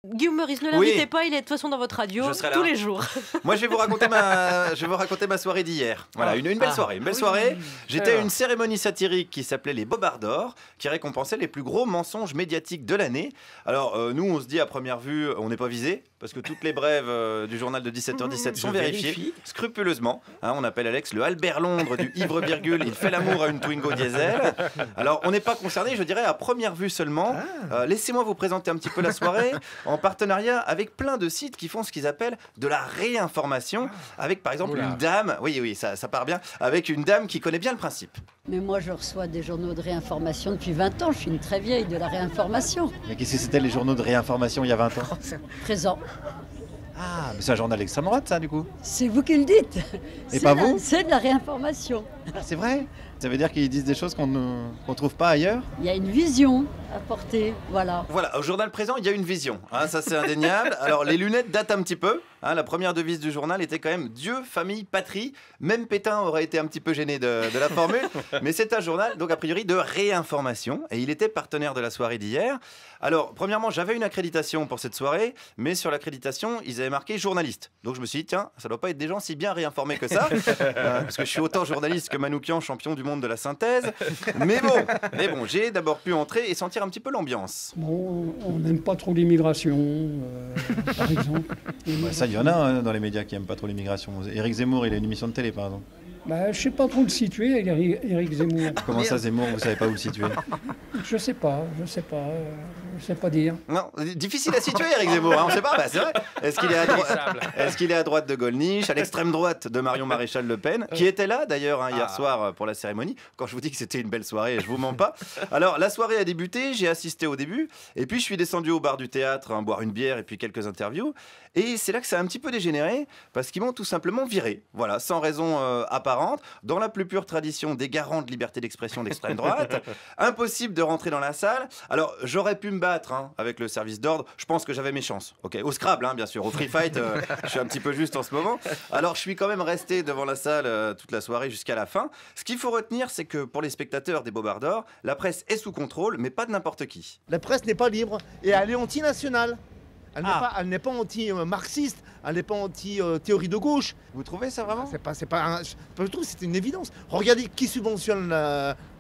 Guillaume Meurice, ne l'invitez pas, il est de toute façon dans votre radio tous les jours. Moi, je vais vous raconter ma soirée d'hier. Voilà, une belle soirée. Une belle soirée. J'étais à une cérémonie satirique qui s'appelait les Bobards d'Or, qui récompensait les plus gros mensonges médiatiques de l'année. Alors, nous, on se dit à première vue, on n'est pas visé, parce que toutes les brèves du journal de 17h17 sont vérifiées scrupuleusement. Hein, on appelle Alex le Albert Londres du ivre-virgule. Il fait l'amour à une Twingo diesel. Alors, on n'est pas concerné, je dirais, à première vue seulement. Laissez-moi vous présenter un petit peu la soirée. En partenariat avec plein de sites qui font ce qu'ils appellent de la réinformation, avec par exemple une dame, oui, ça part bien, avec une dame qui connaît bien le principe. Mais moi je reçois des journaux de réinformation depuis 20 ans, je suis une très vieille de la réinformation. Mais qu'est-ce que c'était les journaux de réinformation il y a 20 ans? Présent. Ah, mais c'est un journal d'extrême droite ça du coup? C'est vous qui le dites. Et pas vous? C'est de la réinformation. Ah, c'est vrai? Ça veut dire qu'ils disent des choses qu'on ne trouve pas ailleurs? Il y a une vision à porter, voilà. Voilà, au journal présent, il y a une vision, hein, ça c'est indéniable. Alors les lunettes datent un petit peu, hein, la première devise du journal était quand même Dieu, famille, patrie. Même Pétain aurait été un petit peu gêné de la formule, mais c'est un journal, donc a priori de réinformation, et il était partenaire de la soirée d'hier. Alors, premièrement, j'avais une accréditation pour cette soirée, mais sur l'accréditation, ils avaient marqué journaliste. Donc je me suis dit, tiens, ça doit pas être des gens si bien réinformés que ça, parce que je suis autant journaliste que Manoukian, champion du monde de la synthèse. Mais bon, j'ai d'abord pu entrer et sentir un petit peu l'ambiance. Bon, on n'aime pas trop l'immigration, par exemple. Ça, il y en a hein, dans les médias qui n'aiment pas trop l'immigration. Éric Zemmour, il a une émission de télé, par exemple. Je ne sais pas trop le situer, Éric Zemmour. Comment ça, Zemmour, vous ne savez pas où le situer? Je sais pas dire. Non, difficile à situer, Éric Zemmour, hein, on ne sait pas, c'est vrai. Est-ce qu'il est à droite de Gollnisch, à l'extrême droite de Marion Maréchal Le Pen, qui était là d'ailleurs hier soir pour la cérémonie. Quand je vous dis que c'était une belle soirée, je vous mens pas. Alors, la soirée a débuté, j'ai assisté au début, et puis je suis descendu au bar du théâtre, hein, boire une bière et puis quelques interviews. Et c'est là que ça a un petit peu dégénéré, parce qu'ils m'ont tout simplement viré. Voilà, sans raison apparente, dans la plus pure tradition des garants de liberté d'expression d'extrême droite. Impossible de rentrer dans la salle. Alors, j'aurais pu me battre hein, avec le service d'ordre. Je pense que j'avais mes chances. Ok, au Scrabble, hein, bien sûr. Au Free Fight, je suis un petit peu juste en ce moment. Alors, je suis quand même resté devant la salle toute la soirée jusqu'à la fin. Ce qu'il faut retenir, c'est que pour les spectateurs des Bobards d'Or, la presse est sous contrôle, mais pas de n'importe qui. La presse n'est pas libre et elle est anti-nationale. Elle n'est pas anti-marxiste, elle n'est pas anti-théorie de gauche. Vous trouvez ça vraiment? Je trouve que c'est une évidence. Regardez qui subventionne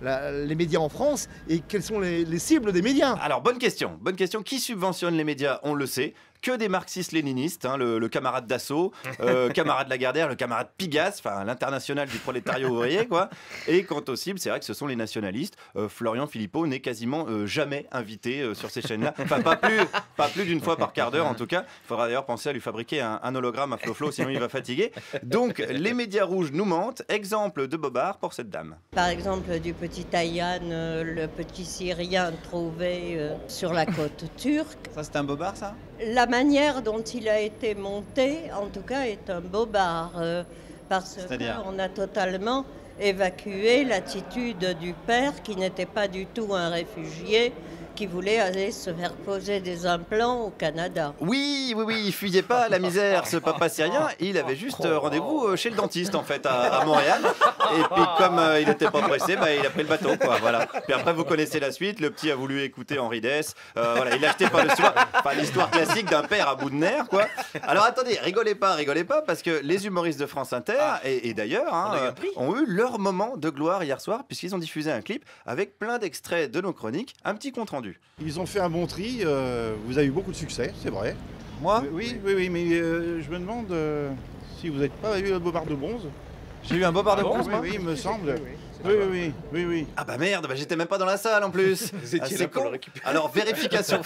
les médias en France et quelles sont les cibles des médias. Alors, bonne question. Qui subventionne les médias? On le sait. Que des marxistes-léninistes, hein, le camarade Dassault, camarade Lagardère, le camarade Pigasse, enfin l'international du prolétariat ouvrier, quoi. Et quant aux cibles, c'est vrai que ce sont les nationalistes. Florian Philippot n'est quasiment jamais invité sur ces chaînes-là. Enfin, pas plus d'une fois par quart d'heure, en tout cas. Il faudra d'ailleurs penser à lui fabriquer un hologramme à Flo-Flo, sinon il va fatiguer. Donc, les médias rouges nous mentent. Exemple de Bobard pour cette dame. Par exemple, du petit Ayhan, le petit Syrien trouvé sur la côte turque. Ça, c'est un Bobard, ça? La manière dont il a été monté, en tout cas, est un Bobard, parce qu'on a totalement évacué l'attitude du père, qui n'était pas du tout un réfugié, qui voulait aller se faire poser des implants au Canada. Oui, il fuyait pas la misère, ce papa syrien. Il avait juste rendez-vous chez le dentiste, en fait, à Montréal. Et puis, comme il n'était pas pressé, il a pris le bateau, quoi. Voilà. Puis après, vous connaissez la suite. Le petit a voulu écouter Henri Dess. Voilà, il a acheté par le soir. Enfin, l'histoire classique d'un père à bout de nerfs, quoi. Alors, attendez, rigolez pas, parce que les humoristes de France Inter, et d'ailleurs, hein, ont eu leur moment de gloire hier soir, puisqu'ils ont diffusé un clip avec plein d'extraits de nos chroniques, un petit compte rendu. Ils ont fait un bon tri, vous avez eu beaucoup de succès, c'est vrai. Moi? Oui, mais je me demande si vous n'avez pas eu un Bobard de bronze. J'ai eu un Bobard de bronze, moi? Oui, il me semble. Oui. Ah bah merde, j'étais même pas dans la salle en plus. C'est con. Alors vérification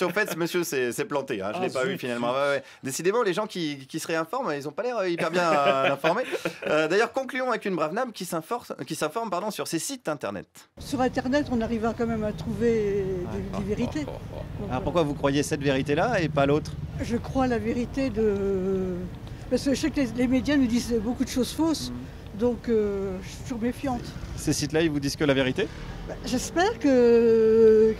faite, ce monsieur s'est planté, hein. Je l'ai pas eu finalement. Ouais. Décidément, les gens qui se réinforment, ils ont pas l'air hyper bien informés. D'ailleurs, concluons avec une brave dame qui s'informe sur ses sites internet. Sur internet, on arrive quand même à trouver des vérités. Alors pourquoi vous croyez cette vérité-là et pas l'autre? Je crois la vérité de... Parce que je sais que les médias nous disent beaucoup de choses fausses. Donc, je suis toujours méfiante. Ces sites-là, ils vous disent que la vérité? J'espère que...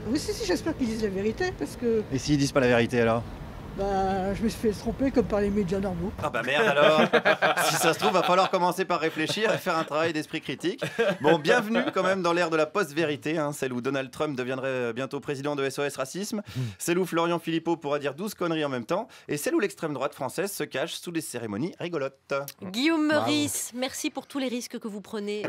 Oui, si, j'espère qu'ils disent la vérité, parce que... Et s'ils disent pas la vérité, alors? je me suis fait tromper comme par les médias normaux. Ah bah merde alors. Si ça se trouve, va falloir commencer par réfléchir et faire un travail d'esprit critique. Bon, bienvenue quand même dans l'ère de la post-vérité, celle où Donald Trump deviendrait bientôt président de SOS Racisme, celle où Florian Philippot pourra dire 12 conneries en même temps, et celle où l'extrême droite française se cache sous des cérémonies rigolotes. Guillaume Meurice, merci pour tous les risques que vous prenez.